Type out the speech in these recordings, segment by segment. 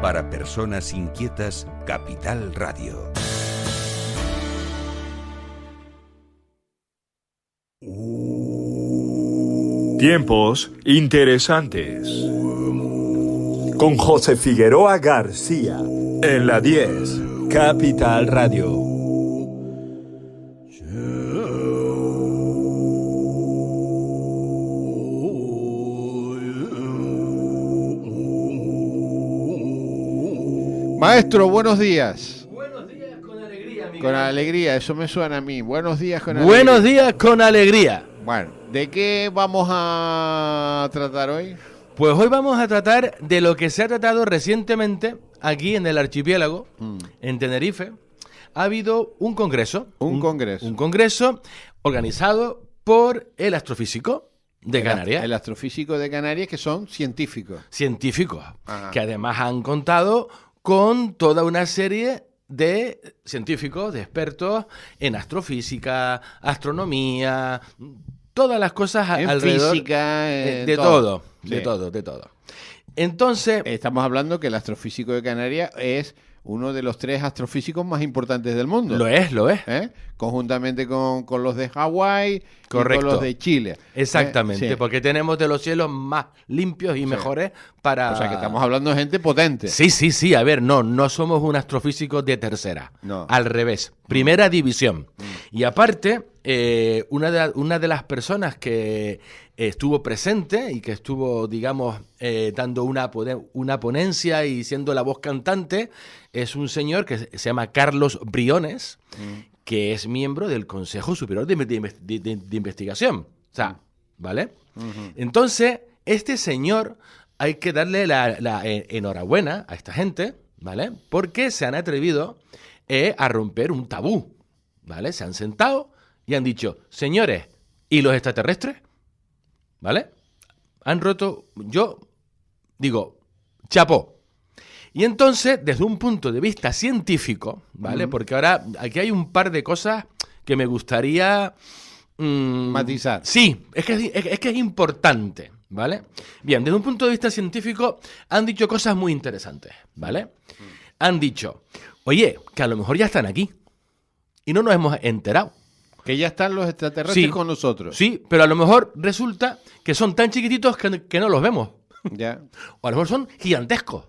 Para personas inquietas, Capital Radio. Tiempos interesantes. Con José Figueroa García. En la 10, Capital Radio. Maestro, buenos días. Buenos días con alegría, Miguel. Con alegría, eso me suena a mí. Buenos días con alegría. Buenos días con alegría. Bueno, ¿de qué vamos a tratar hoy? Pues hoy vamos a tratar de lo que se ha tratado recientemente aquí en el archipiélago, en Tenerife. Ha habido un congreso. Un congreso organizado por el astrofísico de Canarias. El astrofísico de Canarias, que son científicos. Científicos, Ajá. que además han contado con toda una serie de científicos, de expertos en astrofísica, astronomía, todas las cosas En alrededor física, de todo. todo, Sí. de todo. Entonces, Estamos hablando que el astrofísico de Canarias es uno de los 3 astrofísicos más importantes del mundo. lo es. ¿Eh? Conjuntamente con los de Hawái y Correcto. con los de Chile. Exactamente, Sí. porque tenemos de los cielos más limpios y mejores para... O sea que estamos hablando de gente potente. Sí, a ver, no somos un astrofísico de tercera, No. al revés, primera división. Y aparte, una de las personas que estuvo presente y que estuvo, digamos, dando una ponencia y siendo la voz cantante, es un señor que se llama Carlos Briones, que es miembro del Consejo Superior de Investigación. O sea, ¿vale? Entonces, este señor, hay que darle la enhorabuena a esta gente, ¿vale? Porque se han atrevido a romper un tabú, ¿vale? Se han sentado y han dicho, señores, ¿y los extraterrestres? ¿Vale? Han roto, yo digo, chapó. Y entonces, desde un punto de vista científico, ¿vale? Porque ahora aquí hay un par de cosas que me gustaría... Matizar. Sí, es que es importante, ¿vale? Bien, desde un punto de vista científico han dicho cosas muy interesantes, ¿vale? Han dicho, oye, que a lo mejor ya están aquí y no nos hemos enterado. Que ya están los extraterrestres Sí. con nosotros. Sí, pero a lo mejor resulta que son tan chiquititos que no los vemos. Ya. O a lo mejor son gigantescos.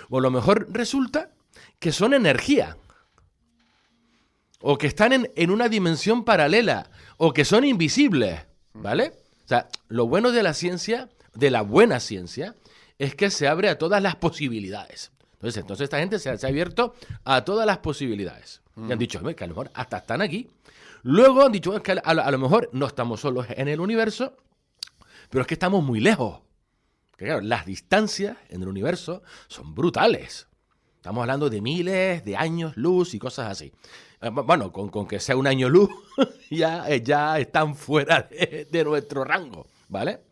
O a lo mejor resulta que son energía. O que están en una dimensión paralela. O que son invisibles. ¿Vale? O sea, lo bueno de la ciencia, de la buena ciencia, es que se abre a todas las posibilidades. Entonces esta gente se ha abierto a todas las posibilidades. Y han dicho, que a lo mejor hasta están aquí. Luego han dicho, que a lo mejor no estamos solos en el universo, pero es que estamos muy lejos. Que claro, las distancias en el universo son brutales. Estamos hablando de miles de años luz y cosas así. Bueno, con que sea un año luz, ya están fuera de nuestro rango, ¿vale?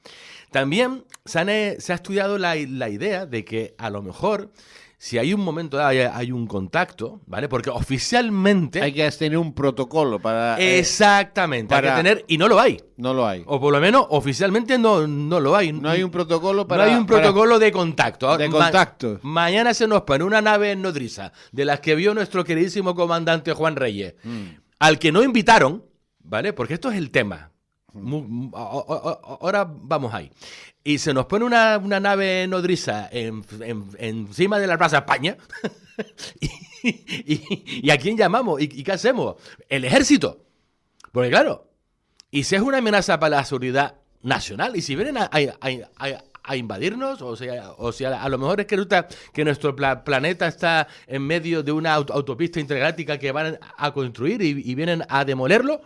También se ha estudiado la idea de que a lo mejor, si hay un momento dado, hay un contacto, ¿vale? Porque oficialmente... Hay que tener un protocolo para... Exactamente, hay que tener, y no lo hay. No lo hay. O por lo menos oficialmente no lo hay. No hay un protocolo para... No hay un protocolo de contacto. De contacto. Mañana se nos pone una nave nodriza, de las que vio nuestro queridísimo comandante Juan Reyes, al que no invitaron, ¿vale? Porque esto es el tema. Ahora vamos ahí. Y se nos pone una nave nodriza encima de la Plaza España. ¿Y a quién llamamos? ¿Y qué hacemos? El ejército. Porque claro, y si es una amenaza para la seguridad nacional, y si vienen a invadirnos, o sea, a lo mejor es que resulta que nuestro planeta está en medio de una autopista intergaláctica que van a construir y vienen a demolerlo.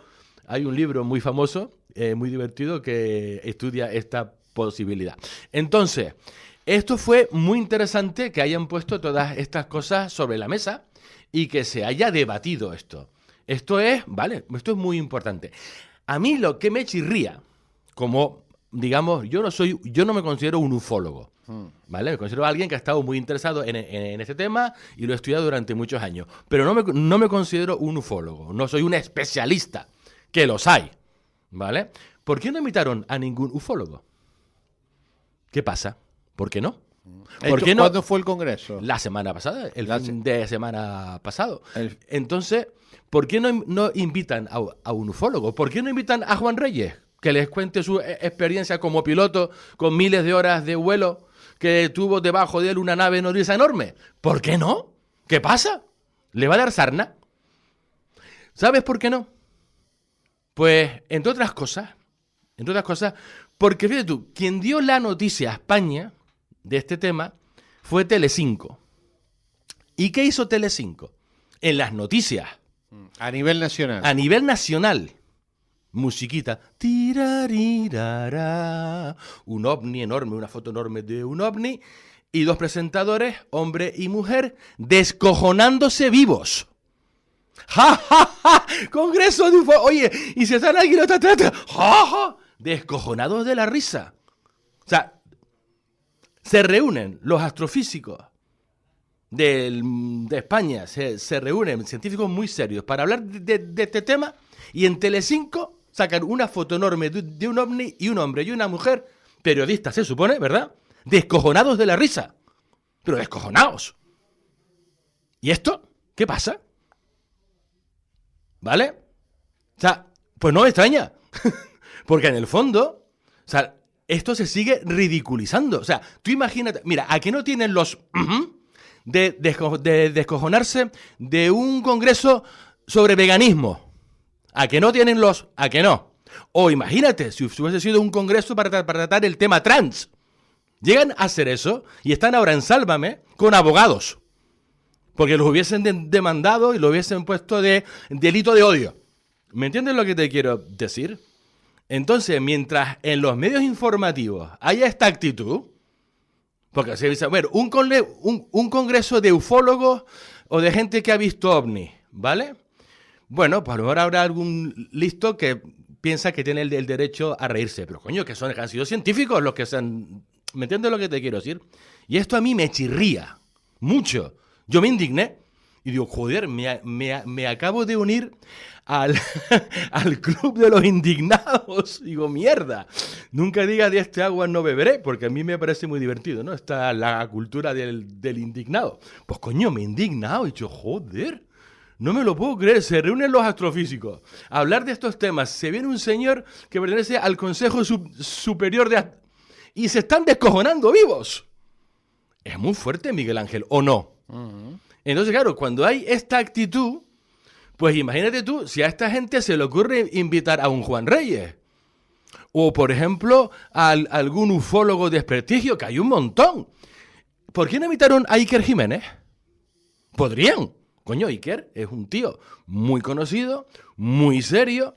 Hay un libro muy famoso, muy divertido, que estudia esta posibilidad. Entonces, esto fue muy interesante que hayan puesto todas estas cosas sobre la mesa y que se haya debatido esto. Esto es muy importante. A mí lo que me chirría, como, digamos, yo no me considero un ufólogo, ¿vale? Me considero alguien que ha estado muy interesado en este tema y lo he estudiado durante muchos años. Pero no me considero un ufólogo, no soy un especialista, que los hay, ¿vale? ¿Por qué no invitaron a ningún ufólogo? ¿Qué pasa? ¿Por qué no? ¿Por qué no? ¿Cuándo fue el congreso? La semana pasada, el La fin de semana pasado. El- Entonces, ¿por qué no invitan a un ufólogo? ¿Por qué no invitan a Juan Reyes? Que les cuente su experiencia como piloto, con miles de horas de vuelo, que tuvo debajo de él una nave nodriza enorme. ¿Por qué no? ¿Qué pasa? ¿Le va a dar sarna? ¿Sabes por qué no? Pues, entre otras cosas, porque fíjate tú, quien dio la noticia a España de este tema fue Telecinco. ¿Y qué hizo Telecinco? En las noticias, A nivel nacional. a nivel nacional, musiquita, tirarirara, un ovni enorme, una foto enorme de un ovni, y dos presentadores, hombre y mujer, descojonándose vivos. ¡Ja, ja, ja! Congreso de UFO. Oye, y se están aquí los ¡ja, ja! Descojonados de la risa. O sea, se reúnen los astrofísicos de España, se reúnen científicos muy serios para hablar de este tema, y en Telecinco sacan una foto enorme de un ovni y un hombre y una mujer, periodistas se supone, ¿verdad? Descojonados de la risa. Pero descojonados. ¿Y esto? ¿Qué pasa? ¿Vale? O sea, pues no me extraña. Porque en el fondo, o sea, esto se sigue ridiculizando. O sea, tú imagínate, mira, ¿a qué no tienen los de descojonarse de un congreso sobre veganismo? ¿A qué no tienen los? ¿A qué no? O imagínate, si hubiese sido un congreso para tratar el tema trans. Llegan a hacer eso y están ahora en Sálvame con abogados. Porque los hubiesen demandado y lo hubiesen puesto de delito de odio. ¿Me entiendes lo que te quiero decir? Entonces, mientras en los medios informativos haya esta actitud, porque se dice, bueno, un congreso de ufólogos o de gente que ha visto ovnis, ¿vale? Bueno, pues a lo mejor habrá algún listo que piensa que tiene el derecho a reírse. Pero coño, que han sido científicos los que se han... ¿Me entiendes lo que te quiero decir? Y esto a mí me chirría mucho. Yo me indigné y digo, joder, me acabo de unir al club de los indignados. Digo, mierda, nunca diga de este agua no beberé, porque a mí me parece muy divertido, ¿no? Está la cultura del indignado. Pues coño, me he indignado y dicho, joder, no me lo puedo creer. Se reúnen los astrofísicos a hablar de estos temas. Se viene un señor que pertenece al Consejo Superior de... y se están descojonando vivos. Es muy fuerte, Miguel Ángel, ¿o no? Entonces, claro, cuando hay esta actitud, pues imagínate tú, si a esta gente se le ocurre invitar a un Juan Reyes, o por ejemplo, a algún ufólogo de desprestigio, que hay un montón. ¿Por qué no invitaron a Iker Jiménez? Podrían. Coño, Iker es un tío muy conocido, muy serio,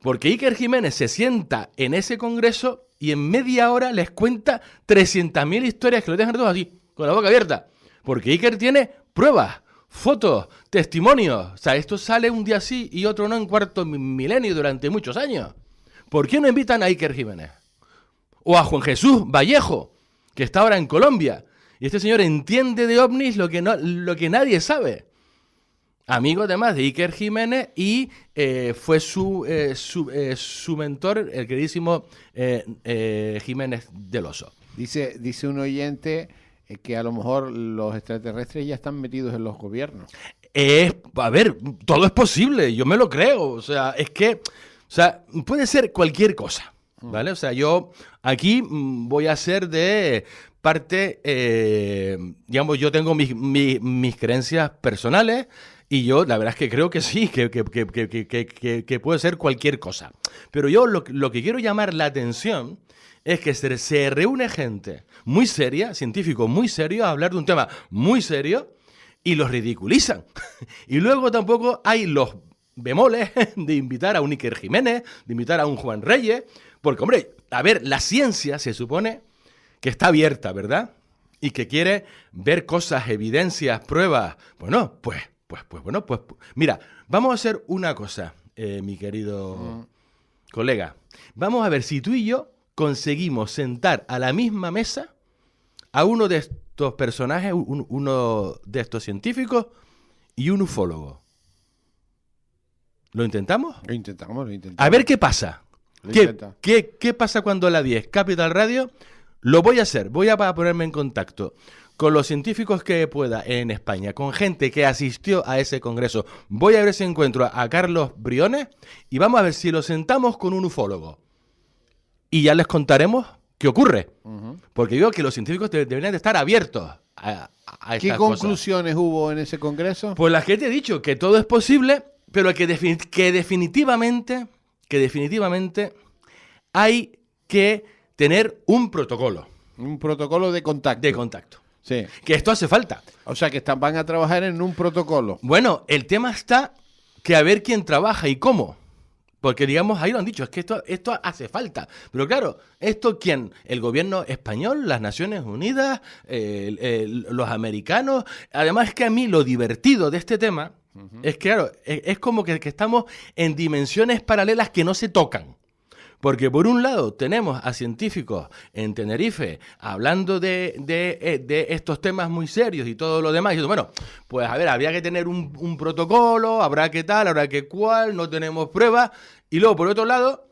porque Iker Jiménez se sienta en ese congreso y en media hora les cuenta 300.000 historias que lo dejan todos así, con la boca abierta. Porque Iker tiene pruebas, fotos, testimonios. O sea, esto sale un día sí y otro no en cuarto milenio durante muchos años. ¿Por qué no invitan a Iker Jiménez? O a Juan Jesús Vallejo, que está ahora en Colombia. Y este señor entiende de ovnis lo que nadie sabe. Amigo además de Iker Jiménez y fue su mentor, el queridísimo Jiménez del Oso. Dice un oyente que a lo mejor los extraterrestres ya están metidos en los gobiernos. A ver, todo es posible, yo me lo creo. O sea, es que, o sea, puede ser cualquier cosa, ¿vale? O sea, yo aquí voy a ser de parte, digamos, yo tengo mis creencias personales y yo la verdad es que creo que sí, que puede ser cualquier cosa. Pero yo lo que quiero llamar la atención es que se reúne gente muy seria, científicos muy serios, a hablar de un tema muy serio y los ridiculizan. Y luego tampoco hay los bemoles de invitar a un Iker Jiménez, de invitar a un Juan Reyes, porque, hombre, a ver, la ciencia se supone que está abierta, ¿verdad? Y que quiere ver cosas, evidencias, pruebas. Bueno, pues, mira, vamos a hacer una cosa, mi querido colega. Vamos a ver si tú y yo conseguimos sentar a la misma mesa a uno de estos personajes, uno de estos científicos y un ufólogo. ¿Lo intentamos? Lo intentamos. A ver qué pasa. ¿Qué pasa cuando a la 10 Capital Radio Lo voy a hacer, voy a ponerme en contacto con los científicos que pueda en España, con gente que asistió a ese congreso. Voy a ver si encuentro a Carlos Briones y vamos a ver si lo sentamos con un ufólogo. Y ya les contaremos qué ocurre. Porque digo que los científicos deberían de estar abiertos a estas ¿Qué cosas. conclusiones hubo en ese congreso? Pues las que te he dicho, que todo es posible, pero que definitivamente hay que tener un protocolo Un protocolo de contacto. de contacto. Sí. Que esto hace falta. O sea, que van a trabajar en un protocolo. Bueno, el tema está que a ver quién trabaja y cómo. Porque, digamos, ahí lo han dicho, es que esto hace falta. Pero claro, ¿esto quién? ¿El gobierno español? ¿Las Naciones Unidas? ¿Los americanos? Además, es que a mí lo divertido de este tema es que, claro, es como que estamos en dimensiones paralelas que no se tocan. Porque por un lado tenemos a científicos en Tenerife hablando de estos temas muy serios y todo lo demás. Y diciendo, bueno, pues a ver, habría que tener un protocolo, habrá que tal, habrá que cual, no tenemos pruebas. Y luego, por otro lado,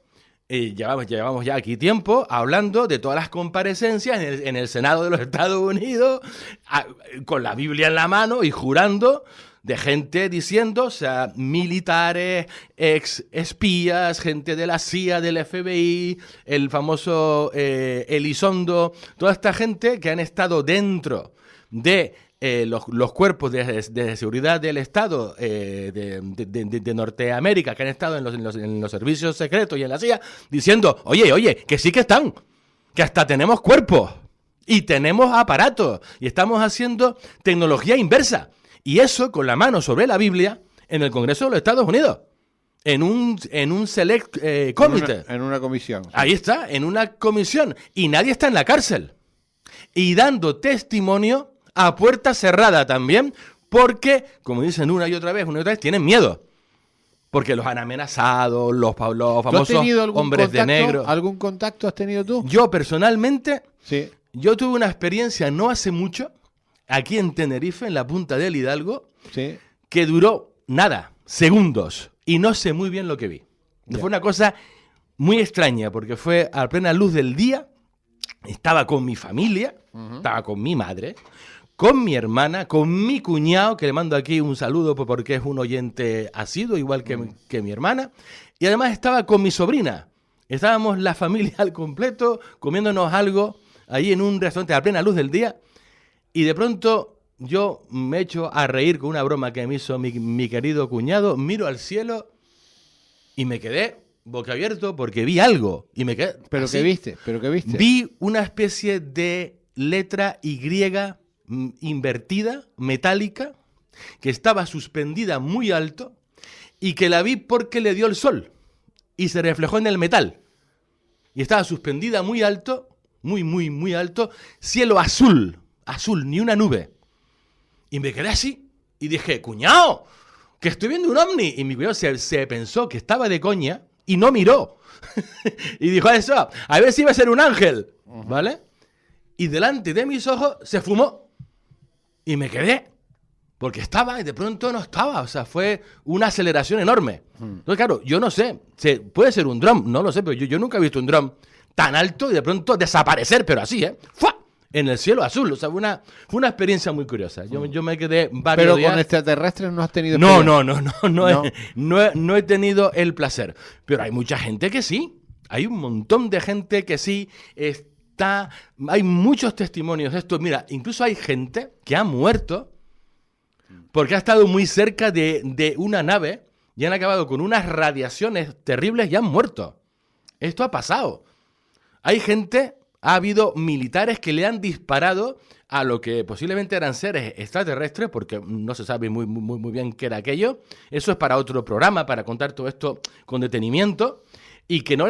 llevamos ya aquí tiempo hablando de todas las comparecencias en el Senado de los Estados Unidos, con la Biblia en la mano y jurando, de gente diciendo, o sea, militares, ex espías, gente de la CIA, del FBI, el famoso Elizondo, toda esta gente que han estado dentro de los cuerpos de seguridad del Estado de Norteamérica, que han estado en los servicios secretos y en la CIA, diciendo, oye, que sí que están, que hasta tenemos cuerpos y tenemos aparatos y estamos haciendo tecnología inversa. Y eso con la mano sobre la Biblia en el Congreso de los Estados Unidos. En un select committee. En una comisión. Ahí está, en una comisión. Y nadie está en la cárcel. Y dando testimonio a puerta cerrada también, porque, como dicen una y otra vez, tienen miedo. Porque los han amenazado, los famosos hombres de negro. ¿Algún contacto has tenido tú? Yo personalmente, Sí. yo tuve una experiencia no hace mucho, aquí en Tenerife, en la punta del Hidalgo, Sí. que duró nada, segundos, y no sé muy bien lo que vi. Ya. Fue una cosa muy extraña, porque fue a plena luz del día, estaba con mi familia, estaba con mi madre, con mi hermana, con mi cuñado, que le mando aquí un saludo porque es un oyente asiduo, igual que mi hermana, y además estaba con mi sobrina. Estábamos la familia al completo, comiéndonos algo ahí en un restaurante a plena luz del día, y de pronto yo me echo a reír con una broma que me hizo mi querido cuñado, miro al cielo y me quedé boquiabierto porque vi algo. Y me quedé ¿Pero así. qué viste? Vi una especie de letra Y invertida, metálica, que estaba suspendida muy alto y que la vi porque le dio el sol y se reflejó en el metal. Y estaba suspendida muy alto, muy alto, cielo azul, ni una nube. Y me quedé así y dije, cuñado, que estoy viendo un ovni. Y mi cuñado se pensó que estaba de coña y no miró. Y dijo eso, a ver si iba a ser un ángel, ¿vale? Y delante de mis ojos se fumó. Y me quedé, porque estaba y de pronto no estaba. O sea, fue una aceleración enorme. Entonces, claro, yo no sé, puede ser un dron, no lo sé, pero yo nunca he visto un dron tan alto y de pronto desaparecer, pero así, ¿Fua! En el cielo azul. O sea, fue una experiencia muy curiosa. Yo me quedé varios Pero días. con extraterrestres no has tenido No experiencia. he tenido el placer. Pero hay mucha gente que sí. Hay un montón de gente que sí hay muchos testimonios de esto. Mira, incluso hay gente que ha muerto porque ha estado muy cerca de una nave y han acabado con unas radiaciones terribles y han muerto. Esto ha pasado. Ha habido militares que le han disparado a lo que posiblemente eran seres extraterrestres, porque no se sabe muy bien qué era aquello. Eso es para otro programa, para contar todo esto con detenimiento. Y que no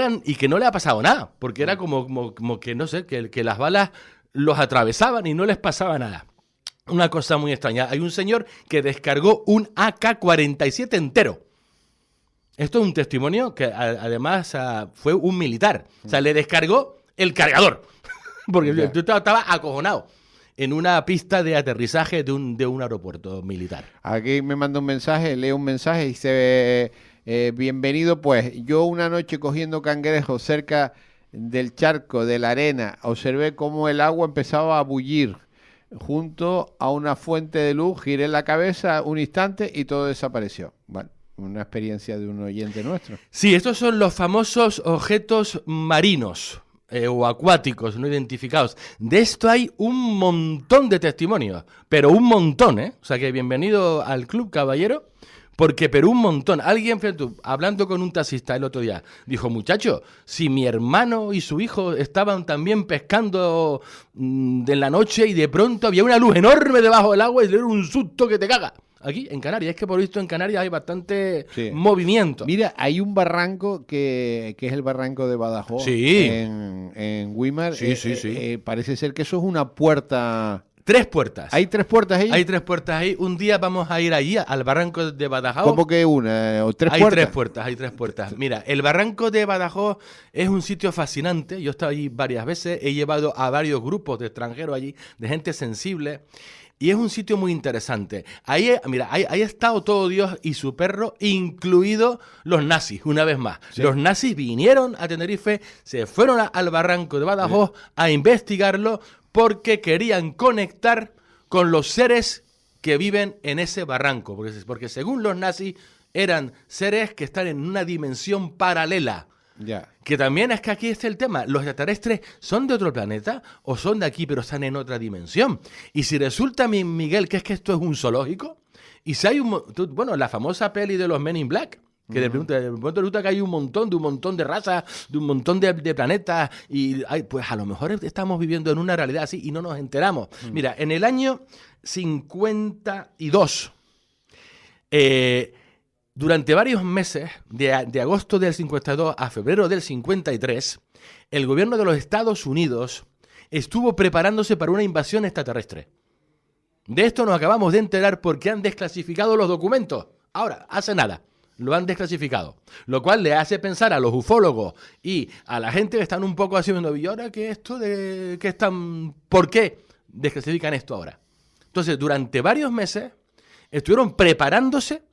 le ha pasado nada, porque era como que, no sé, que las balas los atravesaban y no les pasaba nada. Una cosa muy extraña. Hay un señor que descargó un AK-47 entero. Esto es un testimonio que además fue un militar. O sea, le descargó el cargador. Porque yo estaba acojonado en una pista de aterrizaje de un aeropuerto militar. Aquí me manda un mensaje, leo un mensaje y dice, bienvenido, pues yo una noche cogiendo cangrejos cerca del charco, de la arena, observé cómo el agua empezaba a bullir junto a una fuente de luz, giré la cabeza un instante y todo desapareció. Bueno, una experiencia de un oyente nuestro. Sí, estos son los famosos objetos marinos o acuáticos no identificados. De esto hay un montón de testimonios, pero un montón, ¿eh? O sea que bienvenido al club, caballero, porque pero un montón. Alguien, fíjate, hablando con un taxista el otro día, dijo, muchacho, si mi hermano y su hijo estaban también pescando de la noche y de pronto había una luz enorme debajo del agua y era un susto que te caga. Aquí, en Canarias, es que por visto en Canarias hay bastante movimiento. Mira, hay un barranco que es el barranco de Badajoz, sí, en Güímar. Sí. Parece ser que eso es una puerta... 3 puertas. ¿Hay 3 puertas ahí? Hay 3 puertas ahí. Un día vamos a ir allí, al barranco de Badajoz. ¿Cómo que una? ¿O 3 hay puertas? 3 puertas, hay 3 puertas. Mira, el barranco de Badajoz es un sitio fascinante. Yo he estado allí varias veces, he llevado a varios grupos de extranjeros allí, de gente sensible. Y es un sitio muy interesante. Ahí, mira, ahí ha estado todo Dios y su perro, incluidos los nazis, una vez más. Sí. Los nazis vinieron a Tenerife, se fueron al barranco de Badajoz a investigarlo porque querían conectar con los seres que viven en ese barranco. Porque según los nazis, eran seres que están en una dimensión paralela. Ya. Que también es que aquí está el tema. ¿Los extraterrestres son de otro planeta o son de aquí pero están en otra dimensión? Y si resulta, Miguel, que es que esto es un zoológico, y si hay bueno, la famosa peli de los Men in Black, que de pronto resulta que hay un montón de razas, de un montón de planetas, y pues a lo mejor estamos viviendo en una realidad así y no nos enteramos. Mira, en el año 52, durante varios meses, de agosto del 52 a febrero del 53, el gobierno de los Estados Unidos estuvo preparándose para una invasión extraterrestre. De esto nos acabamos de enterar porque han desclasificado los documentos. Ahora, hace nada, lo han desclasificado. Lo cual le hace pensar a los ufólogos y a la gente que están un poco haciendo, ¿y ahora qué esto de qué están? ¿Por qué desclasifican esto ahora? Entonces, durante varios meses estuvieron preparándose,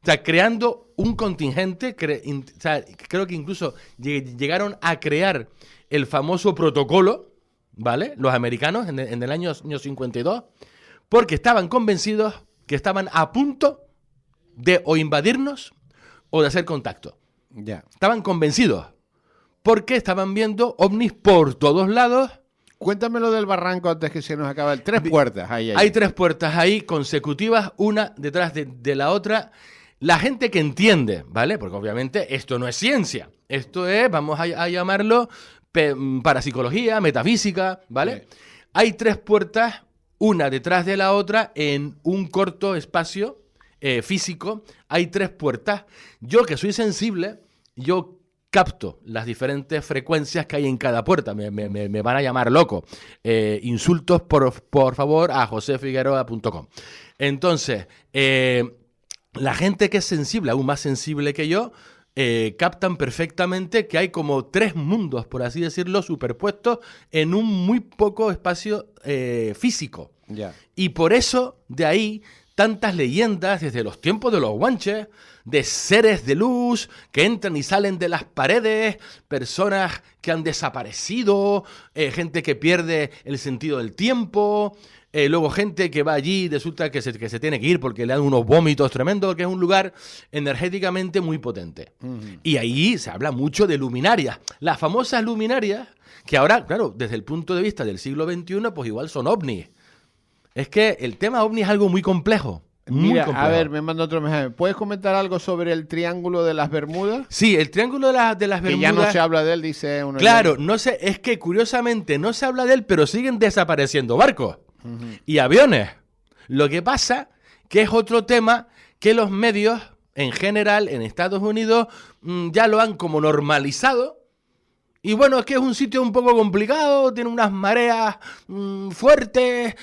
o sea, creando un contingente, o sea, creo que incluso llegaron a crear el famoso protocolo, ¿vale? Los americanos en el año 52, porque estaban convencidos que estaban a punto de o invadirnos o de hacer contacto. Ya. Estaban convencidos, porque estaban viendo ovnis por todos lados. Cuéntamelo del barranco antes que se nos acabe. 3 puertas ahí. Hay 3 puertas ahí consecutivas, una detrás de la otra. La gente que entiende, ¿vale? Porque obviamente esto no es ciencia. Esto es, vamos a llamarlo, parapsicología, metafísica, ¿vale? Sí. Hay 3 puertas, una detrás de la otra, en un corto espacio físico. Hay 3 puertas. Yo, que soy sensible, yo capto las diferentes frecuencias que hay en cada puerta. Me van a llamar loco. Insultos, por favor, a josefigueroa.com. Entonces, la gente que es sensible, aún más sensible que yo, captan perfectamente que hay como 3 mundos, por así decirlo, superpuestos en un muy poco espacio físico. Yeah. Y por eso, de ahí, tantas leyendas desde los tiempos de los guanches, de seres de luz que entran y salen de las paredes, personas que han desaparecido, gente que pierde el sentido del tiempo. Luego gente que va allí y resulta que se tiene que ir porque le dan unos vómitos tremendos, que es un lugar energéticamente muy potente. Y ahí se habla mucho de luminarias. Las famosas luminarias, que ahora, claro, desde el punto de vista del siglo XXI, pues igual son ovnis. Es que el tema ovni es algo muy complejo. Mira, a ver, me manda otro mensaje. ¿Puedes comentar algo sobre el Triángulo de las Bermudas? Sí, el Triángulo de las Bermudas. Que ya no se habla de él, dice uno. Claro, no sé, es que curiosamente no se habla de él, pero siguen desapareciendo barcos y aviones. Lo que pasa que es otro tema que los medios, en general, en Estados Unidos, ya lo han como normalizado. Y bueno, es que es un sitio un poco complicado, tiene unas mareas fuertes,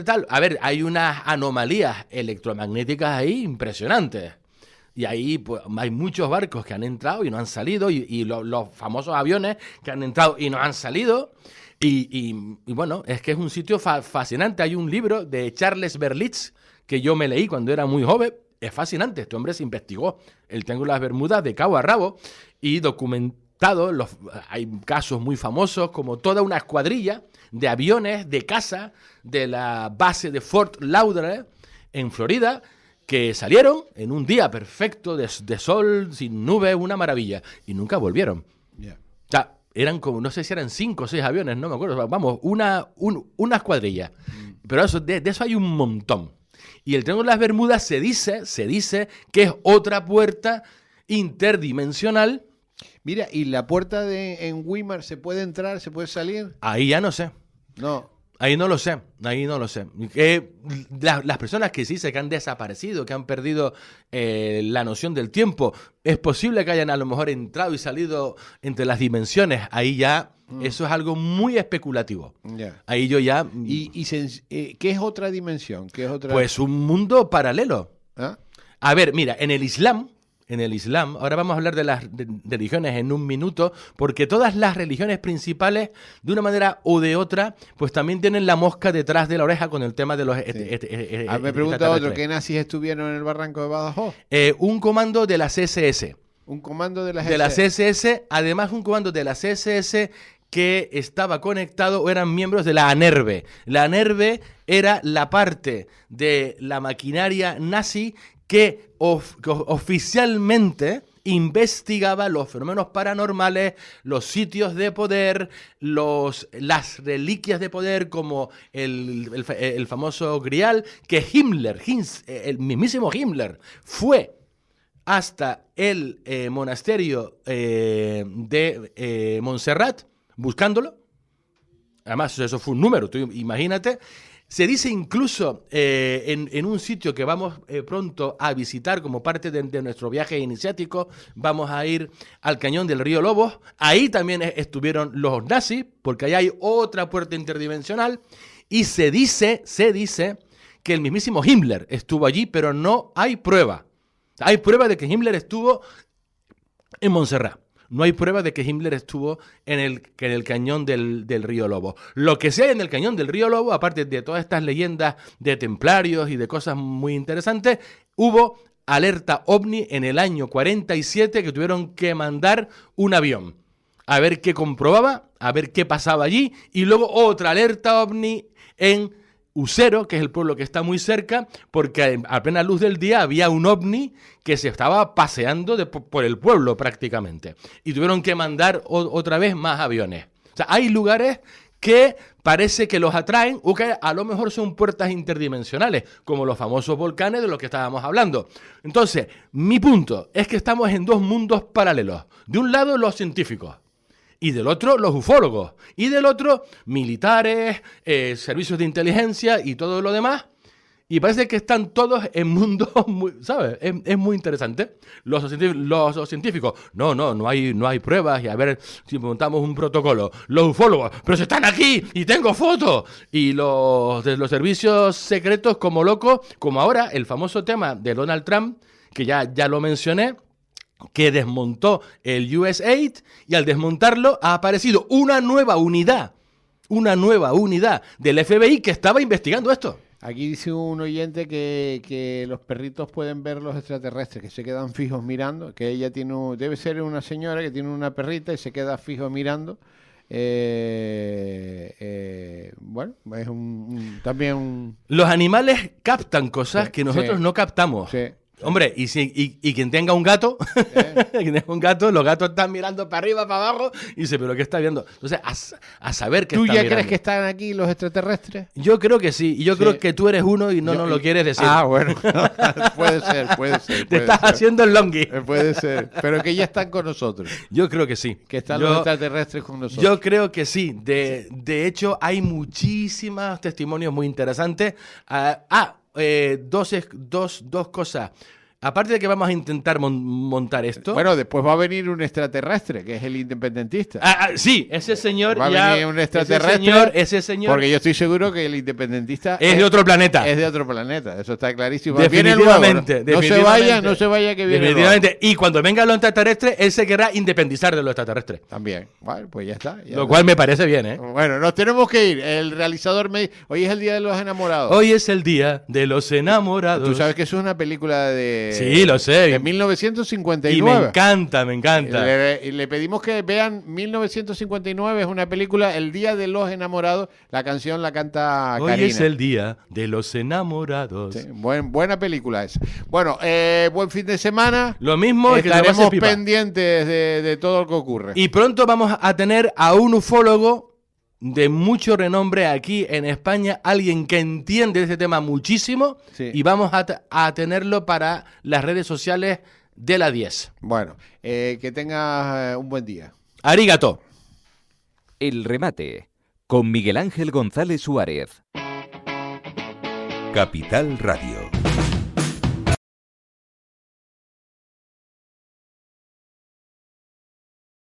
tal. A ver, hay unas anomalías electromagnéticas ahí impresionantes. Y ahí pues, hay muchos barcos que han entrado y no han salido, y los famosos aviones que han entrado y no han salido. Y bueno, es que es un sitio fascinante. Hay un libro de Charles Berlitz que yo me leí cuando era muy joven. Es fascinante. Este hombre se investigó el Triángulo de las Bermudas de cabo a rabo y documentó documentado, hay casos muy famosos, como toda una escuadrilla de aviones de caza de la base de Fort Lauderdale en Florida, que salieron en un día perfecto de sol, sin nubes, una maravilla, y nunca volvieron. Yeah. O sea, eran como, no sé si eran 5 o 6 aviones, no me acuerdo, vamos, una escuadrilla. Pero de eso hay un montón. Y el Triángulo de las Bermudas se dice que es otra puerta interdimensional. Mira, ¿y la puerta en Weimar se puede entrar, se puede salir? Ahí ya no sé. No. Ahí no lo sé. Las personas que sí que han desaparecido, que han perdido la noción del tiempo, es posible que hayan a lo mejor entrado y salido entre las dimensiones. Ahí ya, eso es algo muy especulativo. Yeah. Ahí yo ya... ¿Qué es otra dimensión? ¿Qué es otra? Pues un mundo paralelo. ¿Ah? A ver, mira, en el Islam, ahora vamos a hablar de las religiones en un minuto, porque todas las religiones principales, de una manera o de otra, pues también tienen la mosca detrás de la oreja con el tema de los... me pregunta otro, ¿qué nazis estuvieron en el barranco de Badajoz? Un comando de la CSS. Un comando de la De la CSS, además un comando de la CSS que estaba conectado o eran miembros de la ANERVE. La ANERVE era la parte de la maquinaria nazi que oficialmente investigaba los fenómenos paranormales, los sitios de poder, las reliquias de poder, como el famoso Grial, que el mismísimo Himmler, fue hasta el monasterio de Montserrat buscándolo. Además, eso fue un número, tú imagínate. Se dice incluso en un sitio que vamos pronto a visitar como parte de nuestro viaje iniciático, vamos a ir al cañón del río Lobos. Ahí también estuvieron los nazis, porque ahí hay otra puerta interdimensional. Y se dice que el mismísimo Himmler estuvo allí, pero no hay prueba. Hay prueba de que Himmler estuvo en Montserrat. No hay prueba de que Himmler estuvo en el cañón del río Lobo. Lo que sí hay en el cañón del río Lobo, aparte de todas estas leyendas de templarios y de cosas muy interesantes, hubo alerta OVNI en el año 47 que tuvieron que mandar un avión a ver qué comprobaba, a ver qué pasaba allí, y luego otra alerta OVNI en Usero, que es el pueblo que está muy cerca, porque a plena luz del día había un ovni que se estaba paseando por el pueblo prácticamente. Y tuvieron que mandar otra vez más aviones. O sea, hay lugares que parece que los atraen o que a lo mejor son puertas interdimensionales, como los famosos volcanes de los que estábamos hablando. Entonces, mi punto es que estamos en dos mundos paralelos. De un lado, los científicos. Y del otro, los ufólogos. Y del otro, militares, servicios de inteligencia y todo lo demás. Y parece que están todos en mundos muy, ¿sabes? Es muy interesante. Los científicos, no hay pruebas y a ver si montamos un protocolo. Los ufólogos, pero si están aquí y tengo fotos. Y de los servicios secretos como locos, como ahora el famoso tema de Donald Trump, que ya lo mencioné, que desmontó el USAID, y al desmontarlo ha aparecido una nueva unidad del FBI que estaba investigando esto. Aquí dice un oyente que los perritos pueden ver los extraterrestres, que se quedan fijos mirando, que ella debe ser una señora que tiene una perrita y se queda fijo mirando. Bueno, es también... Los animales captan cosas que nosotros no captamos. Sí. Hombre, y quien tenga un gato, los gatos están mirando para arriba, para abajo, y dice, ¿pero qué está viendo? Entonces, a saber qué está mirando. ¿Tú ya crees que están aquí los extraterrestres? Yo creo que sí, y yo creo que tú eres uno y no nos lo quieres decir. Ah, bueno, puede ser. Te estás haciendo el longui. Puede ser, pero que ya están con nosotros. Yo creo que sí. Que están los extraterrestres con nosotros. Yo creo que sí. De hecho, hay muchísimos testimonios muy interesantes. Dos cosas. Aparte de que vamos a intentar montar esto. Bueno, después va a venir un extraterrestre, que es el independentista. Sí, ese señor va a venir un extraterrestre. Ese señor. Porque yo estoy seguro que el independentista es de otro planeta. Es de otro planeta, eso está clarísimo. Definitivamente. No se vaya que viene. Definitivamente. Y cuando venga los extraterrestres, él se querrá independizar de los extraterrestres. También. Bueno, pues ya está. Lo cual me parece bien, ¿eh? Bueno, nos tenemos que ir. El realizador me dice, hoy es el día de los enamorados. Hoy es el día de los enamorados. Tú sabes que eso es una película de Sí, lo sé. De Y 1959. me encanta, me encanta. Le pedimos que vean 1959, es una película, El Día de los Enamorados. La canción la canta Hoy Karina. es el día de los enamorados. Sí, buena película esa. Bueno, buen fin de semana. Lo mismo es que te Estaremos pases pipa. pendientes de todo lo que ocurre. Y pronto vamos a tener a un ufólogo de mucho renombre aquí en España, alguien que entiende de este tema muchísimo, Sí. y vamos a tenerlo para las redes sociales de la 10. Bueno, que tengas un buen día. Arigato. El remate con Miguel Ángel González Suárez. Capital Radio.